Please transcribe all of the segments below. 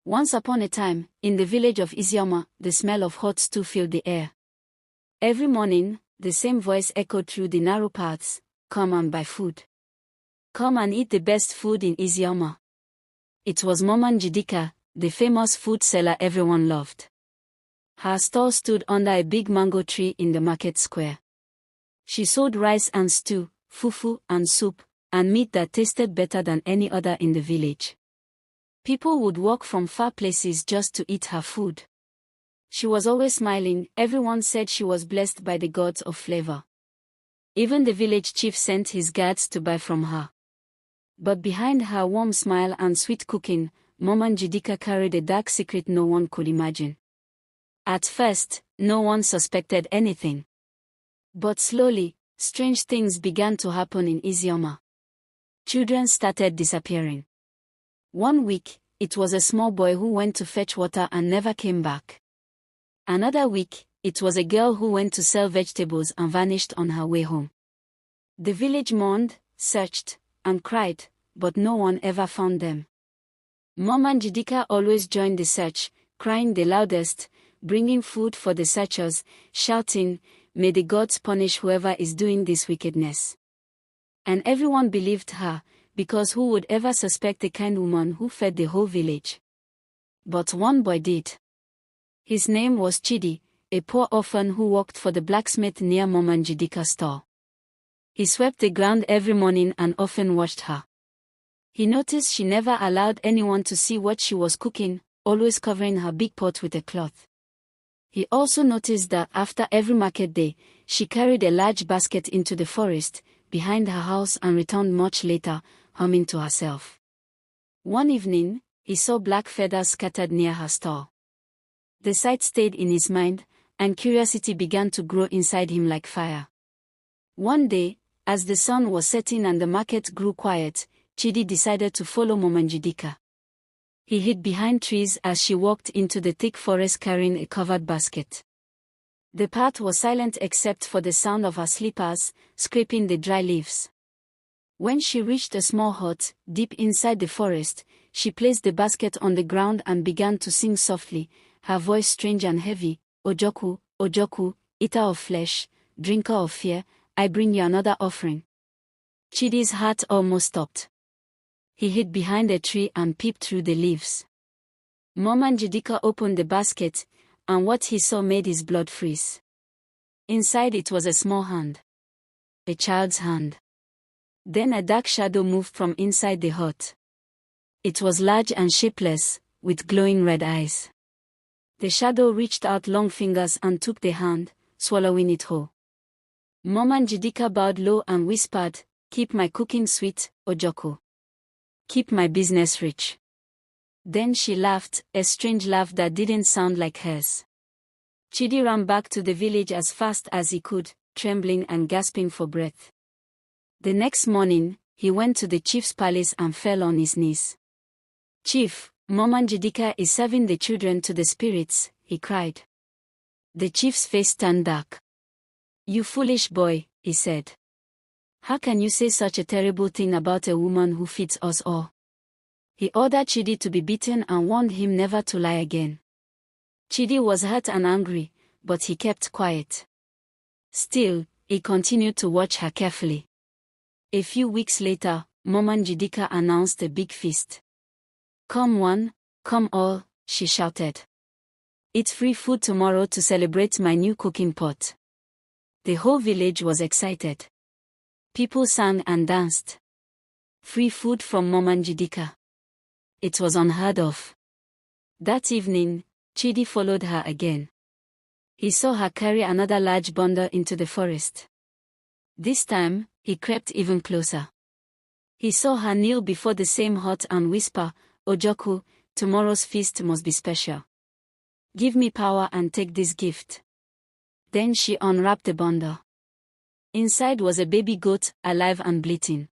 Once upon a time, in the village of Eziama, the smell of hot stew filled the air. Every morning, the same voice echoed through the narrow paths, "Come and buy food. Come and eat the best food in Eziama." It was Mama Njideka, the famous food seller everyone loved. Her stall stood under a big mango tree in the market square. She sold rice and stew, fufu and soup, and meat that tasted better than any other in the village. People would walk from far places just to eat her food. She was always smiling. Everyone said she was blessed by the gods of flavor. Even the village chief sent his guards to buy from her. But behind her warm smile and sweet cooking, Mama Njideka carried a dark secret no one could imagine. At first, no one suspected anything. But slowly, strange things began to happen in Eziama. Children started disappearing. One week, it was a small boy who went to fetch water and never came back. Another week, it was a girl who went to sell vegetables and vanished on her way home. The village mourned, searched, and cried, but no one ever found them. Mama Njideka always joined the search, crying the loudest, bringing food for the searchers, shouting, "May the gods punish whoever is doing this wickedness." And everyone believed her, because who would ever suspect a kind woman who fed the whole village? But one boy did. His name was Chidi, a poor orphan who worked for the blacksmith near Mama Njideka's store. He swept the ground every morning and often watched her. He noticed she never allowed anyone to see what she was cooking, always covering her big pot with a cloth. He also noticed that after every market day, she carried a large basket into the forest, behind her house and returned much later, humming to herself. One evening, he saw black feathers scattered near her stall. The sight stayed in his mind, and curiosity began to grow inside him like fire. One day, as the sun was setting and the market grew quiet, Chidi decided to follow Mama Njideka. He hid behind trees as she walked into the thick forest carrying a covered basket. The path was silent except for the sound of her slippers, scraping the dry leaves. When she reached a small hut, deep inside the forest, she placed the basket on the ground and began to sing softly, her voice strange and heavy, "Ojoku, Ojoku, eater of flesh, drinker of fear, I bring you another offering." Chidi's heart almost stopped. He hid behind a tree and peeped through the leaves. Mama Njideka opened the basket, and what he saw made his blood freeze. Inside it was a small hand. A child's hand. Then a dark shadow moved from inside the hut. It was large and shapeless, with glowing red eyes. The shadow reached out long fingers and took the hand, swallowing it whole. Mama Njideka bowed low and whispered, "Keep my cooking sweet, Ojoko. Keep my business rich." Then she laughed, a strange laugh that didn't sound like hers. Chidi ran back to the village as fast as he could, trembling and gasping for breath. The next morning, he went to the chief's palace and fell on his knees. "Chief, Mama Njideka is serving the children to the spirits," he cried. The chief's face turned dark. "You foolish boy," he said. "How can you say such a terrible thing about a woman who feeds us all?" He ordered Chidi to be beaten and warned him never to lie again. Chidi was hurt and angry, but he kept quiet. Still, he continued to watch her carefully. A few weeks later, Mama Njideka announced a big feast. "Come one, come all," she shouted. "Eat free food tomorrow to celebrate my new cooking pot." The whole village was excited. People sang and danced. Free food from Mama Njideka. It was unheard of. That evening, Chidi followed her again. He saw her carry another large bundle into the forest. This time, he crept even closer. He saw her kneel before the same hut and whisper, "Ojoku, tomorrow's feast must be special. Give me power and take this gift." Then she unwrapped the bundle. Inside was a baby goat, alive and bleating.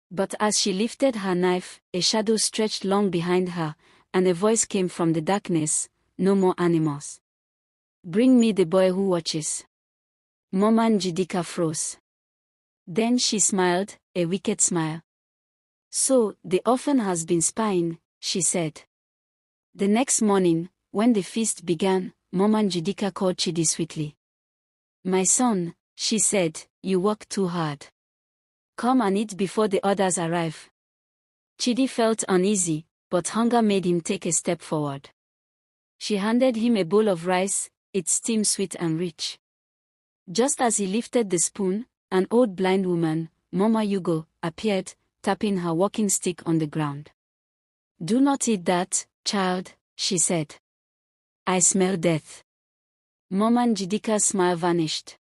But as she lifted her knife, a shadow stretched long behind her, and a voice came from the darkness, "No more animals. Bring me the boy who watches." Mama Njideka froze. Then she smiled, a wicked smile. "So, the orphan has been spying," she said. The next morning, when the feast began, Mama Njideka called Chidi sweetly. "My son," she said, "you work too hard. Come and eat before the others arrive." Chidi felt uneasy, but hunger made him take a step forward. She handed him a bowl of rice, its steam sweet and rich. Just as he lifted the spoon, an old blind woman, Mama Yugo, appeared, tapping her walking stick on the ground. "Do not eat that, child," she said. "I smell death." Mama Njideka's smile vanished.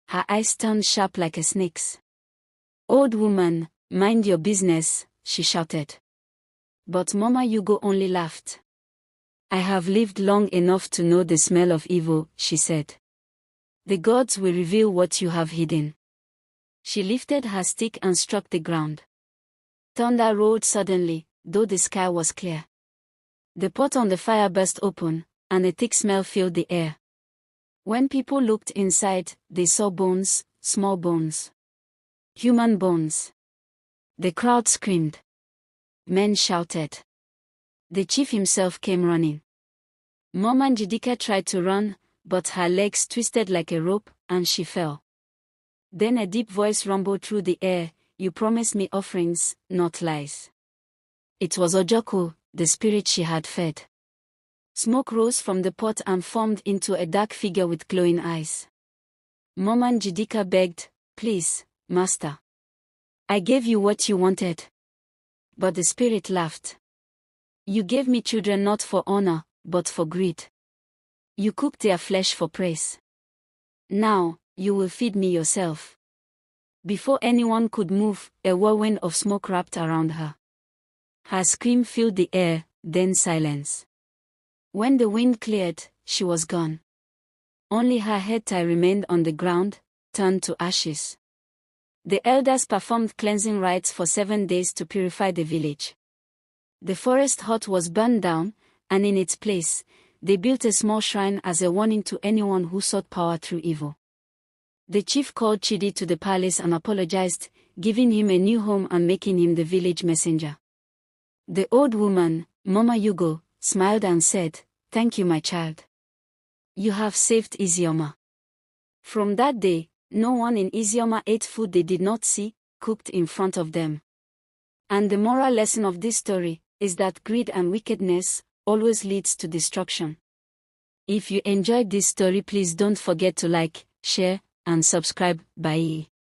Her eyes turned sharp like a snake's. "Old woman, mind your business," she shouted. But Mama Yugo only laughed. "I have lived long enough to know the smell of evil," she said. "The gods will reveal what you have hidden." She lifted her stick and struck the ground. Thunder rolled suddenly, though the sky was clear. The pot on the fire burst open, and a thick smell filled the air. When people looked inside, they saw bones, small bones. Human bones. The crowd screamed. Men shouted. The chief himself came running. Mama Njideka tried to run, but her legs twisted like a rope, and she fell. Then a deep voice rumbled through the air, "You promised me offerings, not lies." It was Ojoko, the spirit she had fed. Smoke rose from the pot and formed into a dark figure with glowing eyes. Mama Njideka begged, "Please, master. I gave you what you wanted." But the spirit laughed. "You gave me children not for honor, but for greed. You cooked their flesh for praise. Now, you will feed me yourself." Before anyone could move, a whirlwind of smoke wrapped around her. Her scream filled the air, then silence. When the wind cleared, she was gone. Only her head tie remained on the ground, turned to ashes. The elders performed cleansing rites for 7 days to purify the village. The forest hut was burned down, and in its place, they built a small shrine as a warning to anyone who sought power through evil. The chief called Chidi to the palace and apologized, giving him a new home and making him the village messenger. The old woman, Mama Yugo, smiled and said, "Thank you, my child. You have saved Eziama." From that day, no one in Eziama ate food they did not see, cooked in front of them. And the moral lesson of this story is that greed and wickedness always leads to destruction. If you enjoyed this story, please don't forget to like, share, and subscribe. Bye.